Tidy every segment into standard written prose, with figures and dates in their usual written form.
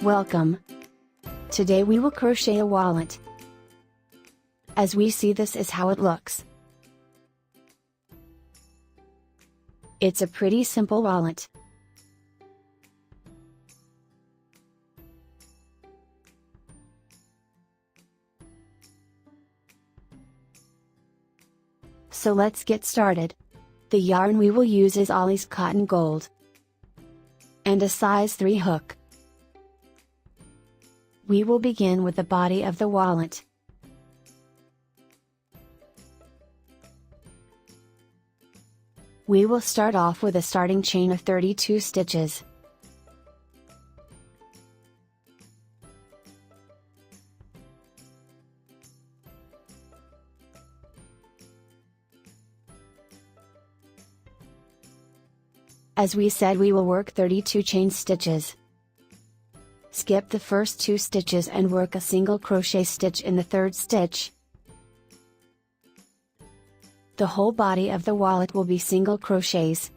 Welcome! Today we will crochet a wallet. As we see, this is how it looks. It's a pretty simple wallet. So let's get started. The yarn we will use is Ollie's Cotton Gold and a size 3 hook. We will begin with the body of the wallet. We will start off with a starting chain of 32 stitches. As we said, we will work 32 chain stitches. Skip the first 2 stitches and work a single crochet stitch in the 3rd stitch. The whole body of the wallet will be single crochets.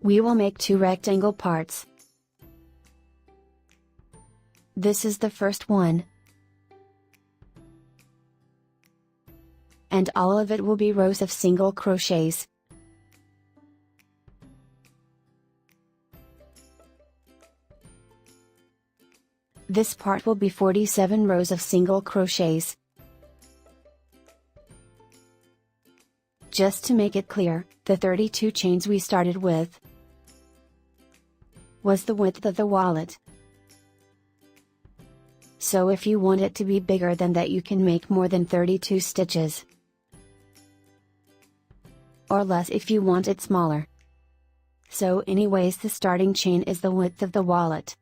We will make 2 rectangle parts. This is the first one, and all of it will be rows of single crochets. This part will be 47 rows of single crochets. Just to make it clear, the 32 chains we started with was the width of the wallet. So if you want it to be bigger than that, you can make more than 32 stitches. Or less if you want it smaller. So anyways, the starting chain is the width of the wallet.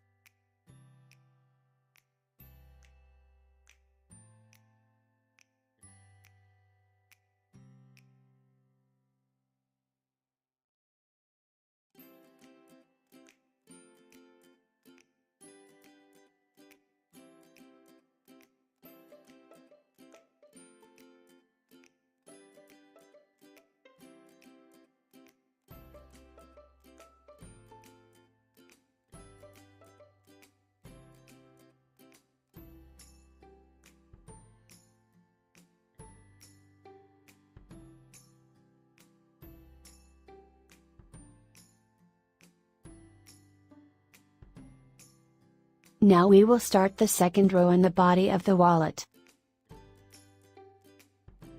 Now we will start the second row in the body of the wallet.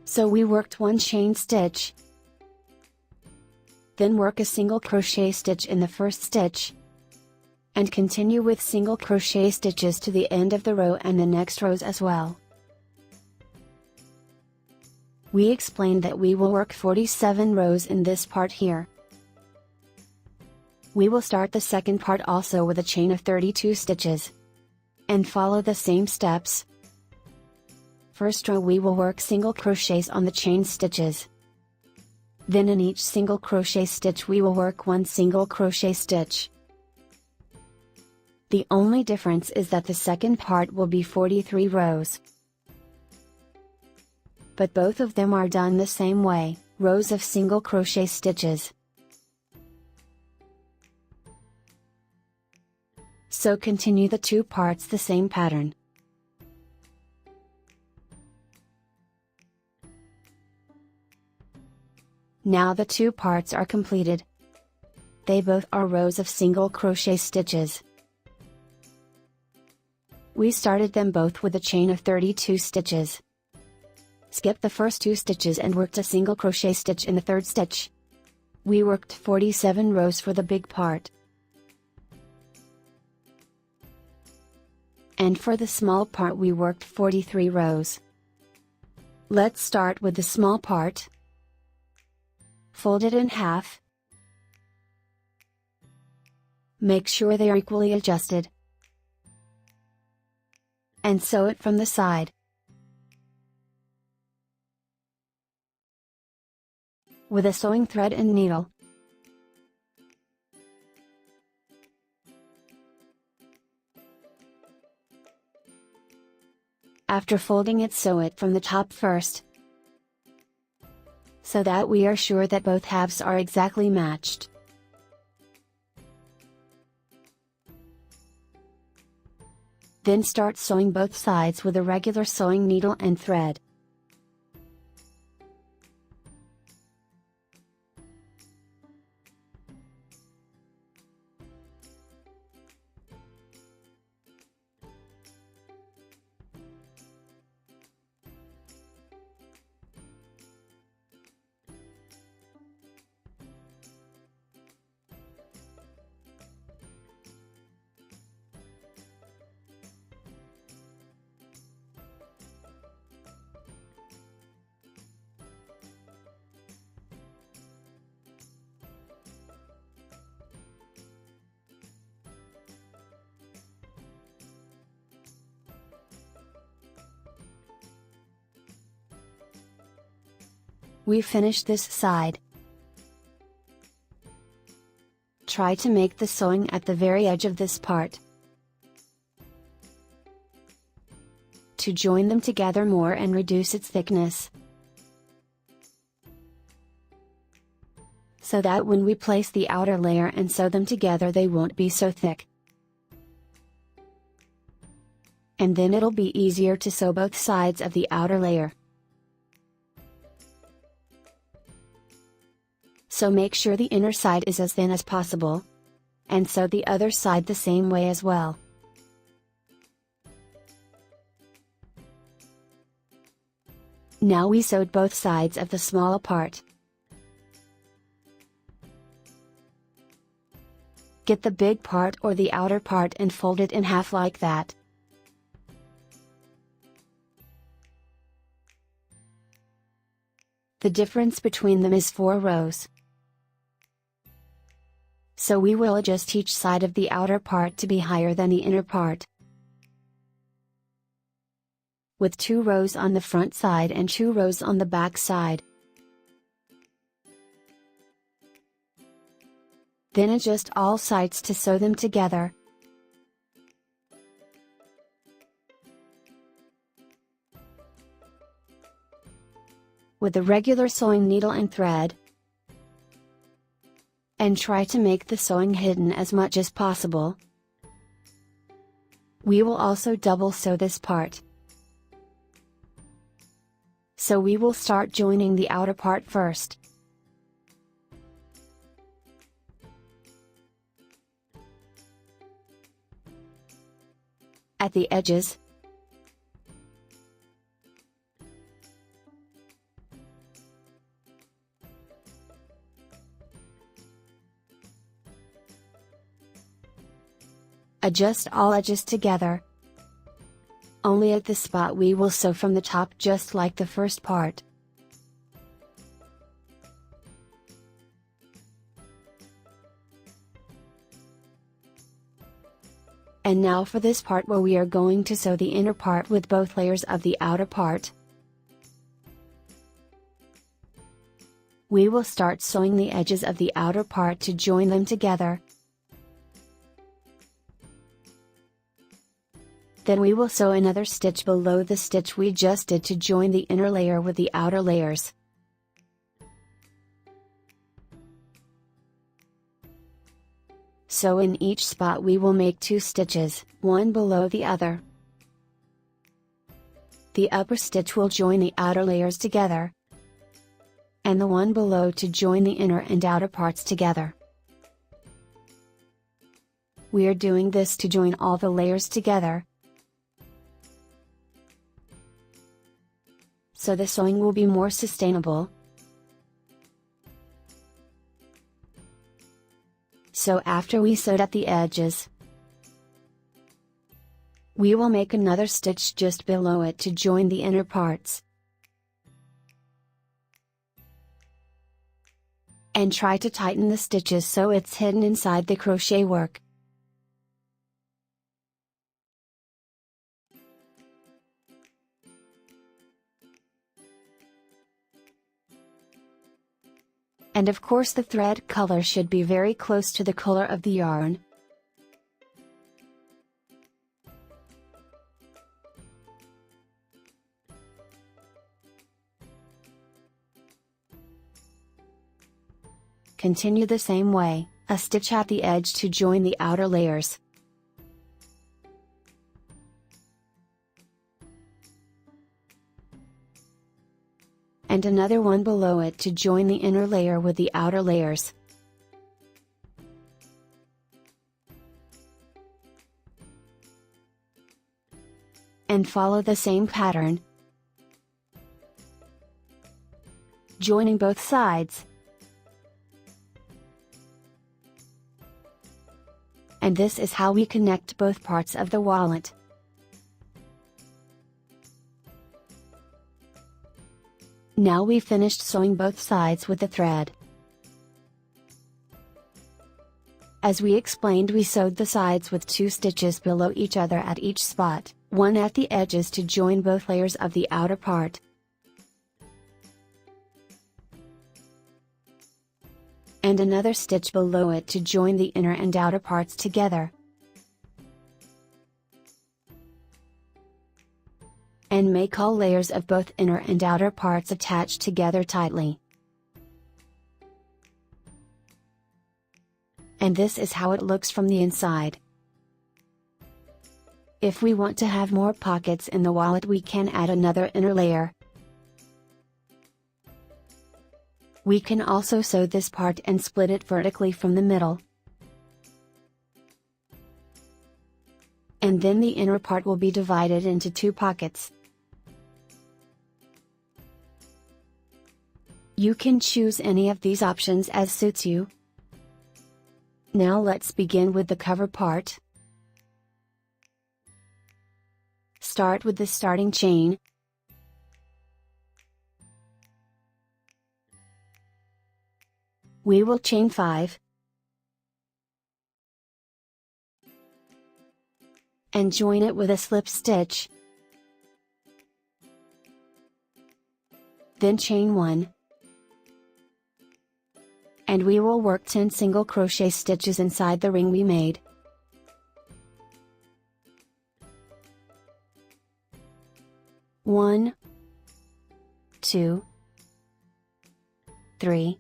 So we worked 1 chain stitch, then work a single crochet stitch in the first stitch, and continue with single crochet stitches to the end of the row and the next rows as well. We explained that we will work 47 rows in this part here. We will start the second part also with a chain of 32 stitches. And follow the same steps. First row we will work single crochets on the chain stitches. Then in each single crochet stitch we will work 1 single crochet stitch. The only difference is that the second part will be 43 rows. But both of them are done the same way, rows of single crochet stitches. So continue the 2 parts the same pattern. Now the 2 parts are completed. They both are rows of single crochet stitches. We started them both with a chain of 32 stitches. Skip the first 2 stitches and worked a single crochet stitch in the 3rd stitch. We worked 47 rows for the big part. And for the small part we worked 43 rows. Let's start with the small part. Fold it in half. Make sure they are equally adjusted. And sew it from the side. With a sewing thread and needle. After folding it, sew it from the top first, so that we are sure that both halves are exactly matched. Then start sewing both sides with a regular sewing needle and thread. We finished this side. Try to make the sewing at the very edge of this part, to join them together more and reduce its thickness, so that when we place the outer layer and sew them together they won't be so thick. And then it'll be easier to sew both sides of the outer layer. So make sure the inner side is as thin as possible, and sew the other side the same way as well. Now we sewed both sides of the smaller part. Get the big part or the outer part and fold it in half like that. The difference between them is 4 rows. So we will adjust each side of the outer part to be higher than the inner part, with 2 rows on the front side and 2 rows on the back side. Then adjust all sides to sew them together. With a regular sewing needle and thread, and try to make the sewing hidden as much as possible. We will also double sew this part. So we will start joining the outer part first. At the edges, adjust all edges together. Only at this spot we will sew from the top just like the first part. And now for this part where we are going to sew the inner part with both layers of the outer part. We will start sewing the edges of the outer part to join them together. Then we will sew another stitch below the stitch we just did to join the inner layer with the outer layers. So in each spot we will make 2 stitches, one below the other. The upper stitch will join the outer layers together, and the one below to join the inner and outer parts together. We are doing this to join all the layers together, so the sewing will be more sustainable. So after we sewed at the edges, we will make another stitch just below it to join the inner parts. And try to tighten the stitches so it's hidden inside the crochet work. And of course the thread color should be very close to the color of the yarn. Continue the same way, a stitch at the edge to join the outer layers. and another one below it to join the inner layer with the outer layers. And follow the same pattern, joining both sides. And this is how we connect both parts of the wallet. Now we finished sewing both sides with the thread. As we explained, we sewed the sides with 2 stitches below each other at each spot, one at the edges to join both layers of the outer part, and another stitch below it to join the inner and outer parts together. And make all layers of both inner and outer parts attached together tightly. And this is how it looks from the inside. If we want to have more pockets in the wallet, we can add another inner layer. We can also sew this part and split it vertically from the middle. And then the inner part will be divided into 2 pockets. You can choose any of these options as suits you. Now let's begin with the cover part. Start with the starting chain. We will chain 5. And join it with a slip stitch. Then chain 1. And we will work 10 single crochet stitches inside the ring we made. One, 2, 3,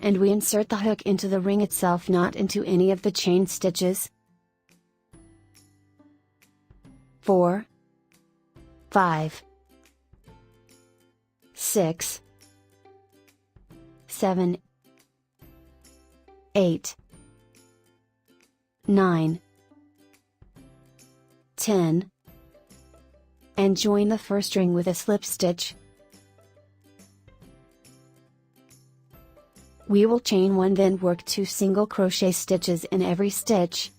and we insert the hook into the ring itself, not into any of the chain stitches. 4, 5, 6, 7, 8, 9, 10, and join the first ring with a slip stitch. We will chain 1, then work 2 single crochet stitches in every stitch.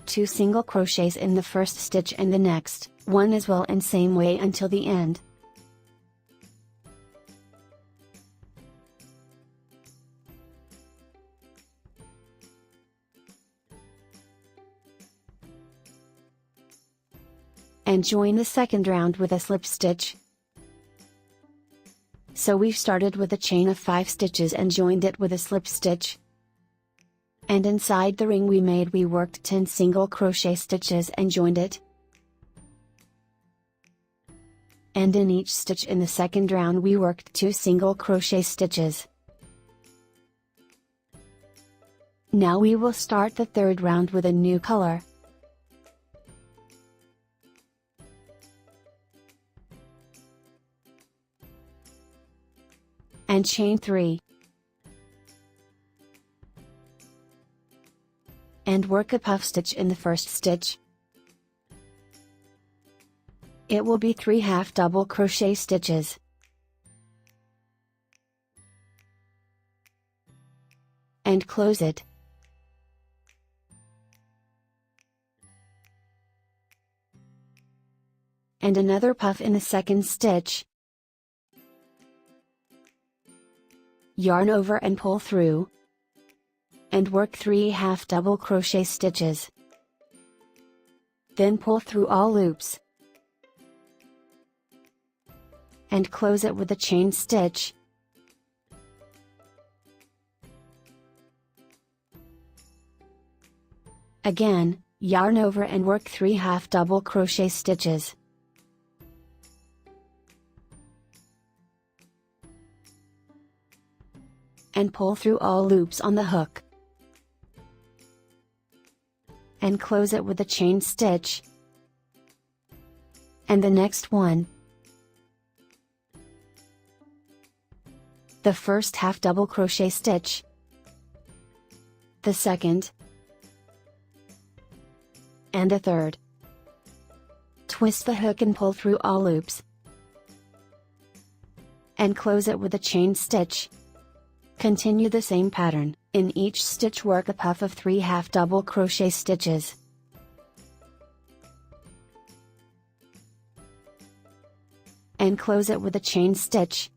Two single crochets in the first stitch and the next, 1 as well, and same way until the end. And join the second round with a slip stitch. So we've started with a chain of 5 stitches and joined it with a slip stitch. And inside the ring we made, we worked 10 single crochet stitches and joined it. And in each stitch in the second round we worked 2 single crochet stitches. Now we will start the third round with a new color. And chain 3. And work a puff stitch in the first stitch. It will be 3 half double crochet stitches. And close it. And another puff in the second stitch. Yarn over and pull through. And work 3 half double crochet stitches. Then pull through all loops. And close it with a chain stitch. Again, yarn over and work 3 half double crochet stitches. And pull through all loops on the hook. And close it with a chain stitch. and the next one. The first half double crochet stitch, the second, and the third. Twist the hook and pull through all loops, and close it with a chain stitch. Continue the same pattern. In each stitch work a puff of 3 half double crochet stitches. And close it with a chain stitch.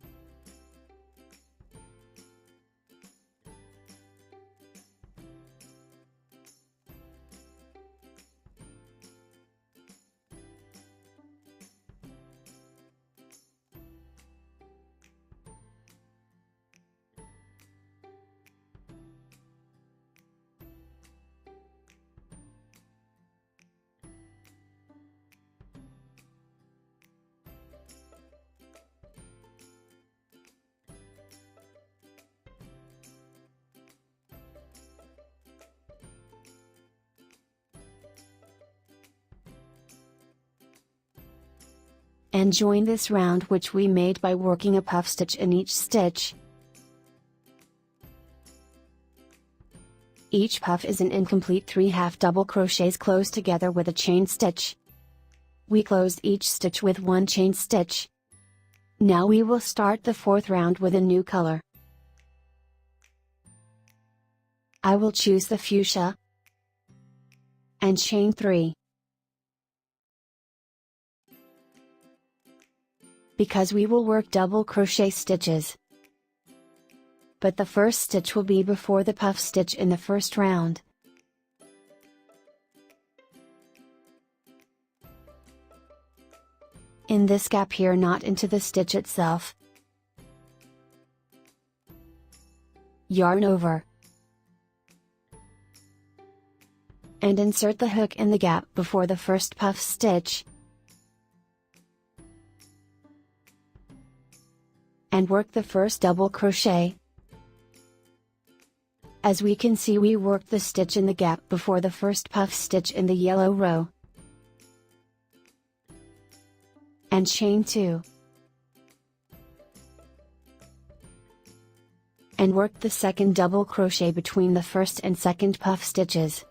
And join this round which we made by working a puff stitch in each stitch. Each puff is an incomplete 3 half double crochets closed together with a chain stitch. We closed each stitch with 1 chain stitch. Now we will start the 4th round with a new color. I will choose the fuchsia and chain 3. Because we will work double crochet stitches. But the first stitch will be before the puff stitch in the first round. In this gap here, not into the stitch itself. Yarn over. And insert the hook in the gap before the first puff stitch. And work the first double crochet. As we can see, we worked the stitch in the gap before the first puff stitch in the yellow row. And chain 2. And work the second double crochet between the first and second puff stitches.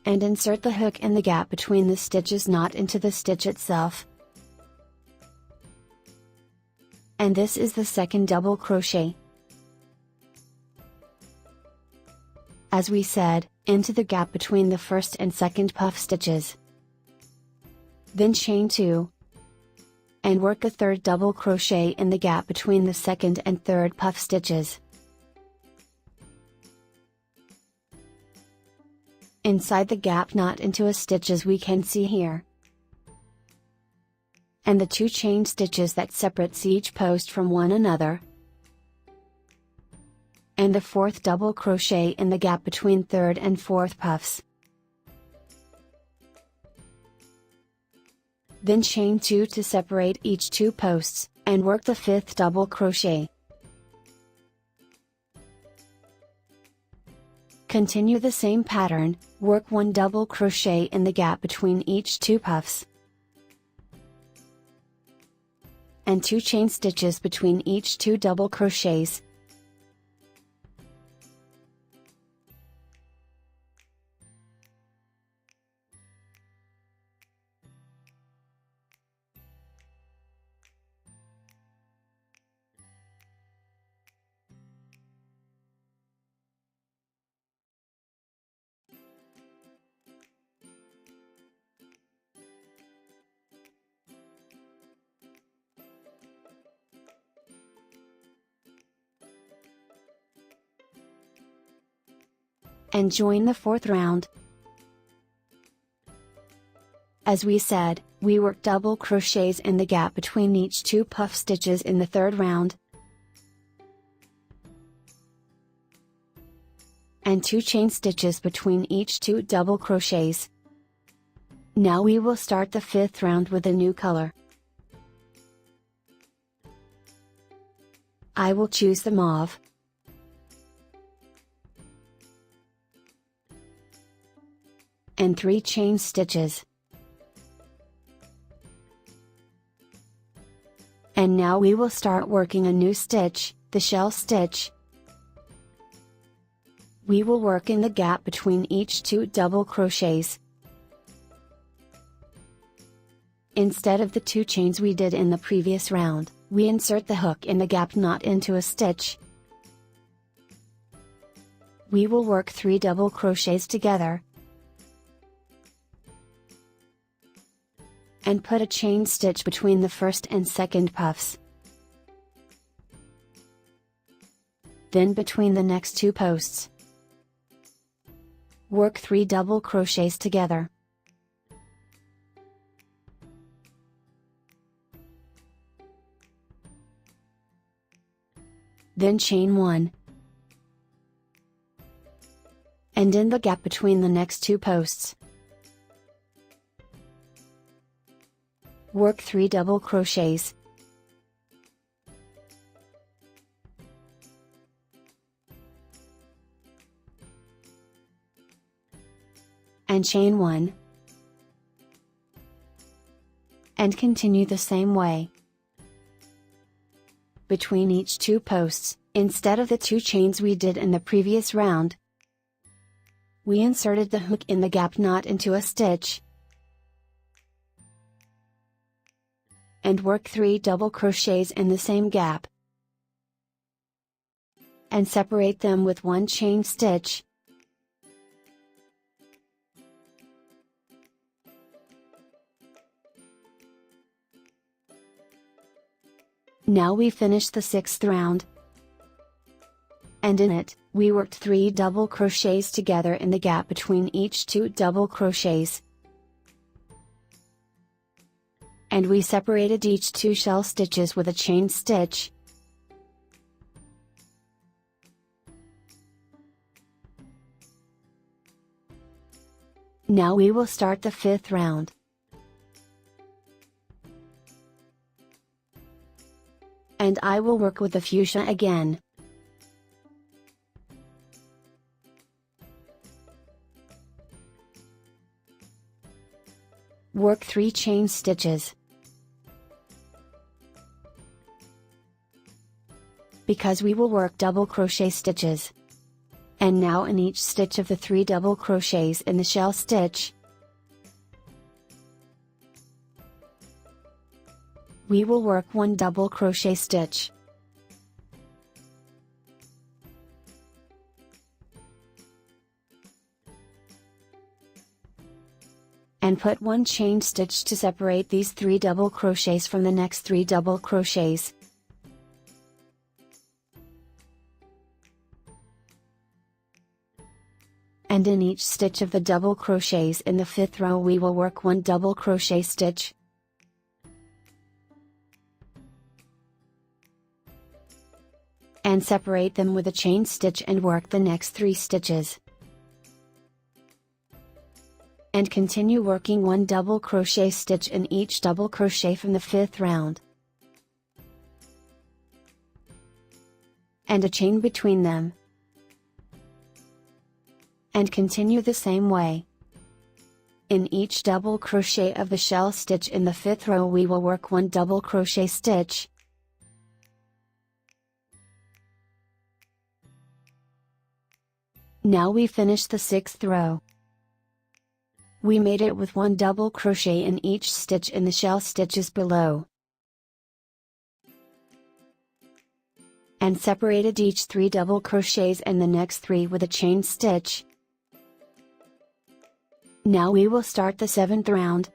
And insert the hook in the gap between the stitches, not into the stitch itself. And this is the second double crochet. As we said, into the gap between the first and second puff stitches. Then chain 2. And work a third double crochet in the gap between the second and third puff stitches. Inside the gap, not into a stitch, as we can see here. And the 2 chain stitches that separates each post from one another. And the 4th double crochet in the gap between 3rd and 4th puffs. Then chain 2 to separate each 2 posts, and work the 5th double crochet. Continue the same pattern, work 1 double crochet in the gap between each 2 puffs. And 2 chain stitches between each 2 double crochets. And join the 4th round. As we said, we work double crochets in the gap between each 2 puff stitches in the 3rd round. And 2 chain stitches between each 2 double crochets. Now we will start the 5th round with a new color. I will choose the mauve. And 3 chain stitches. And now we will start working a new stitch, the shell stitch. We will work in the gap between each 2 double crochets. Instead of the 2 chains we did in the previous round, we insert the hook in the gap knot into a stitch. We will work 3 double crochets together, and put a chain stitch between the first and second puffs. Then between the next 2 posts, work 3 double crochets together. Then chain 1. And in the gap between the next 2 posts, work 3 double crochets. And chain 1. And continue the same way. Between each 2 posts, instead of the 2 chains we did in the previous round, we inserted the hook in the gap knot into a stitch, and work 3 double crochets in the same gap, and separate them with 1 chain stitch. Now we finish the 6th round, and in it, we worked 3 double crochets together in the gap between each 2 double crochets, and we separated each 2 shell stitches with a chain stitch. Now we will start the 5th round. And I will work with the fuchsia again. Work 3 chain stitches. Because we will work double crochet stitches. And now in each stitch of the 3 double crochets in the shell stitch, we will work 1 double crochet stitch. And put 1 chain stitch to separate these 3 double crochets from the next 3 double crochets. And in each stitch of the double crochets in the 5th row we will work 1 double crochet stitch. And separate them with a chain stitch and work the next 3 stitches. And continue working 1 double crochet stitch in each double crochet from the 5th round. And a chain between them. And continue the same way. In each double crochet of the shell stitch in the 5th row we will work 1 double crochet stitch. Now we finish the 6th row. We made it with 1 double crochet in each stitch in the shell stitches below. And separated each 3 double crochets and the next 3 with a chain stitch. Now we will start the 7th round.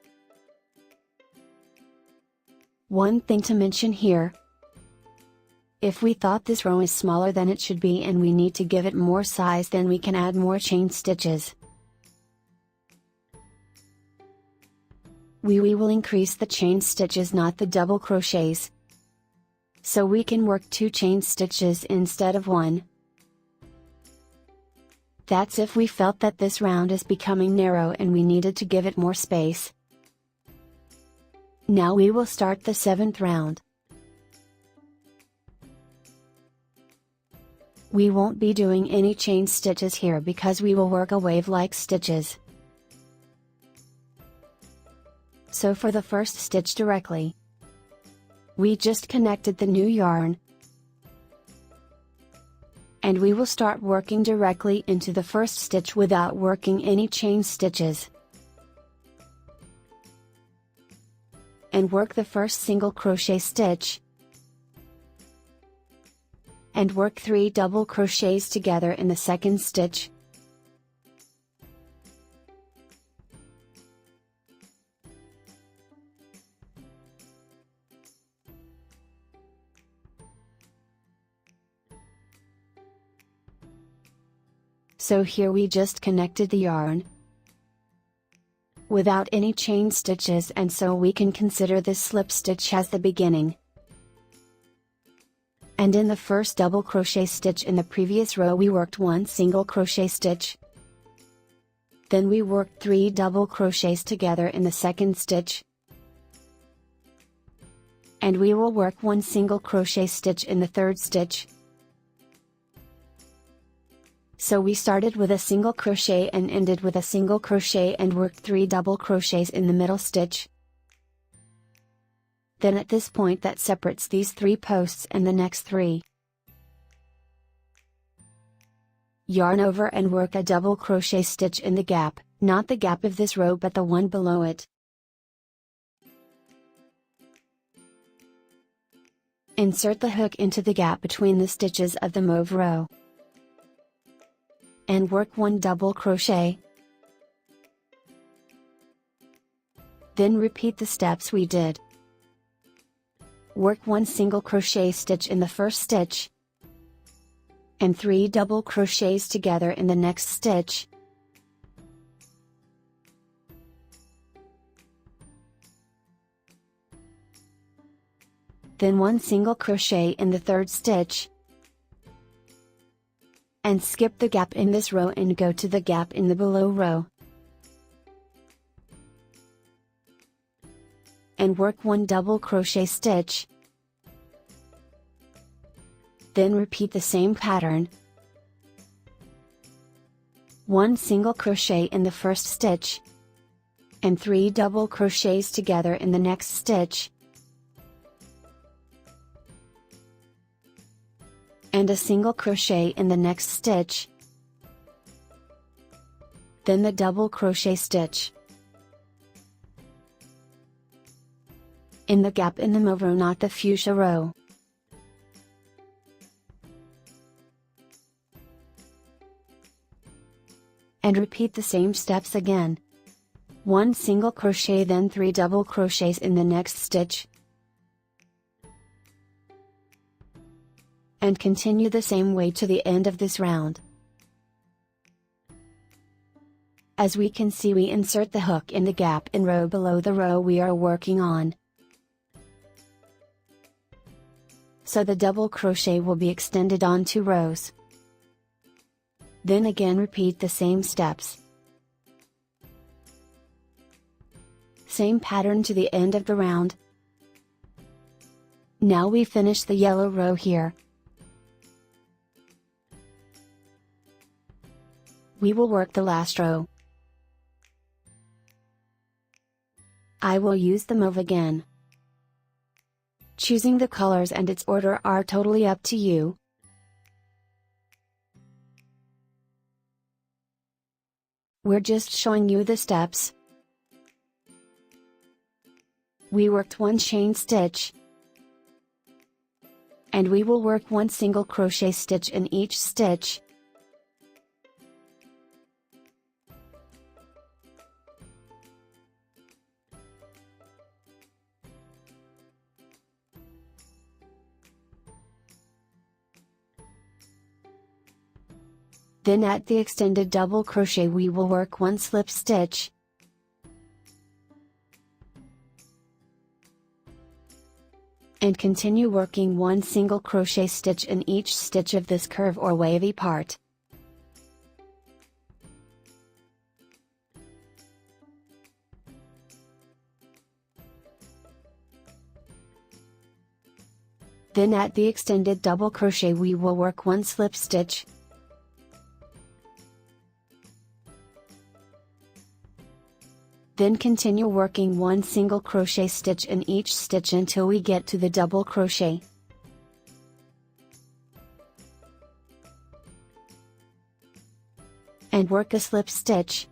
One thing to mention here. If we thought this row is smaller than it should be and we need to give it more size, then we can add more chain stitches. We will increase the chain stitches, not the double crochets. So we can work 2 chain stitches instead of 1. That's if we felt that this round is becoming narrow and we needed to give it more space. Now we will start the 7th round. We won't be doing any chain stitches here because we will work a wave-like stitches. So for the first stitch directly, We just connected the new yarn, and we will start working directly into the first stitch without working any chain stitches. And work the first single crochet stitch, and work 3 double crochets together in the second stitch. So here we just connected the yarn without any chain stitches, and so we can consider this slip stitch as the beginning. And in the first double crochet stitch in the previous row we worked 1 single crochet stitch. Then we worked 3 double crochets together in the second stitch. And we will work 1 single crochet stitch in the third stitch. So we started with a single crochet and ended with a single crochet and worked 3 double crochets in the middle stitch. Then at this point that separates these 3 posts and the next 3. Yarn over and work a double crochet stitch in the gap, not the gap of this row but the one below it. Insert the hook into the gap between the stitches of the mauve row, and work 1 double crochet. Then repeat the steps we did. Work 1 single crochet stitch in the first stitch, and 3 double crochets together in the next stitch. Then 1 single crochet in the third stitch, and skip the gap in this row and go to the gap in the below row. And work 1 double crochet stitch. Then repeat the same pattern. 1 single crochet in the first stitch, and 3 double crochets together in the next stitch. And a single crochet in the next stitch. Then the double crochet stitch. In the gap in the mauve row, not the fuchsia row. And repeat the same steps again. 1 single crochet, then 3 double crochets in the next stitch. And continue the same way to the end of this round. As we can see, we insert the hook in the gap in row below the row we are working on. So the double crochet will be extended on 2 rows. Then again repeat the same steps. Same pattern to the end of the round. Now we finish the yellow row here. We will work the last row. I will use the mauve again. Choosing the colors and its order are totally up to you. We're just showing you the steps. We worked 1 chain stitch, and we will work 1 single crochet stitch in each stitch. Then at the extended double crochet we will work 1 slip stitch, and continue working 1 single crochet stitch in each stitch of this curve or wavy part. Then at the extended double crochet we will work 1 slip stitch, Then continue working one single crochet stitch in each stitch until we get to the double crochet. And work a slip stitch.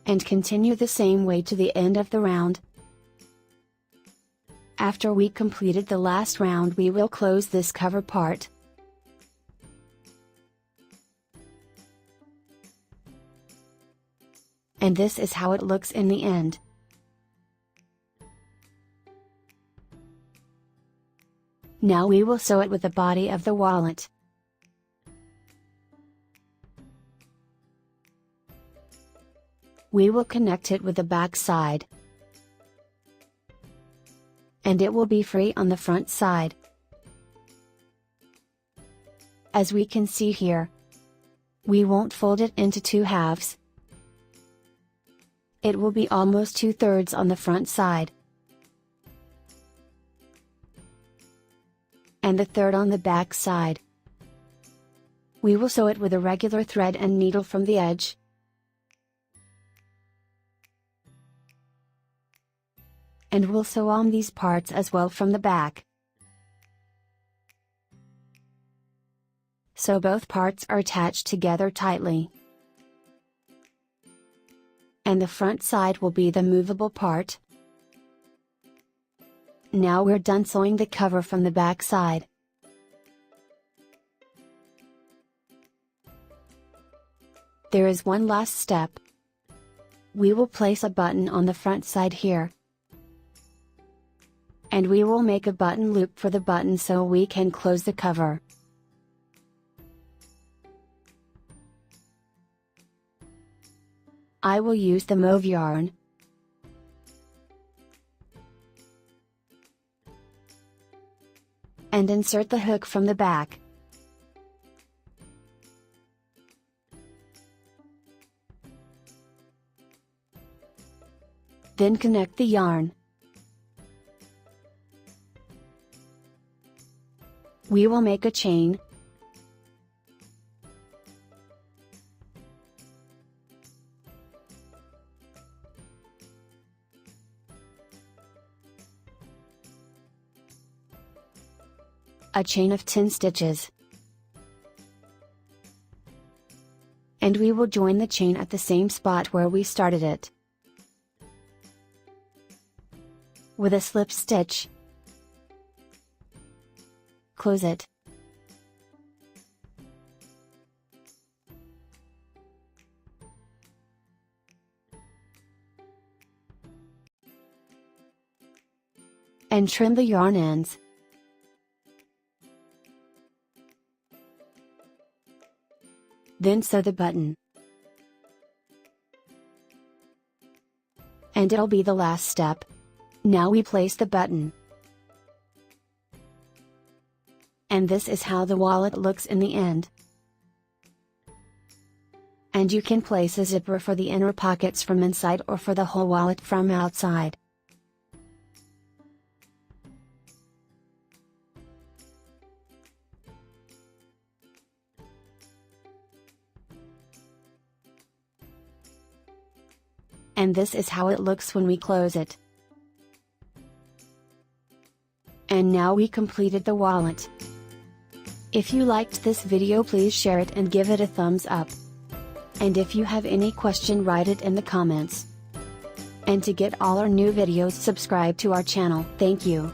And continue the same way to the end of the round. After we completed the last round, we will close this cover part. And this is how it looks in the end. Now we will sew it with the body of the wallet. We will connect it with the back side. And it will be free on the front side. As we can see here, we won't fold it into two halves. It will be almost 2/3 on the front side, and 1/3 on the back side. We will sew it with a regular thread and needle from the edge. And we'll sew on these parts as well from the back. So both parts are attached together tightly. And the front side will be the movable part. Now we're done sewing the cover from the back side. There is one last step. We will place a button on the front side here. And we will make a button loop for the button so we can close the cover. I will use the mauve yarn. And insert the hook from the back. Then connect the yarn. We will make a chain. A chain of 10 stitches. And we will join the chain at the same spot where we started it. With a slip stitch. Close it. And trim the yarn ends. Then sew the button. And it'll be the last step. Now we place the button. And this is how the wallet looks in the end. And you can place a zipper for the inner pockets from inside or for the whole wallet from outside. And this is how it looks when we close it. And now we completed the wallet. If you liked this video, please share it and give it a thumbs up. And if you have any question, write it in the comments. And to get all our new videos, subscribe to our channel. Thank you.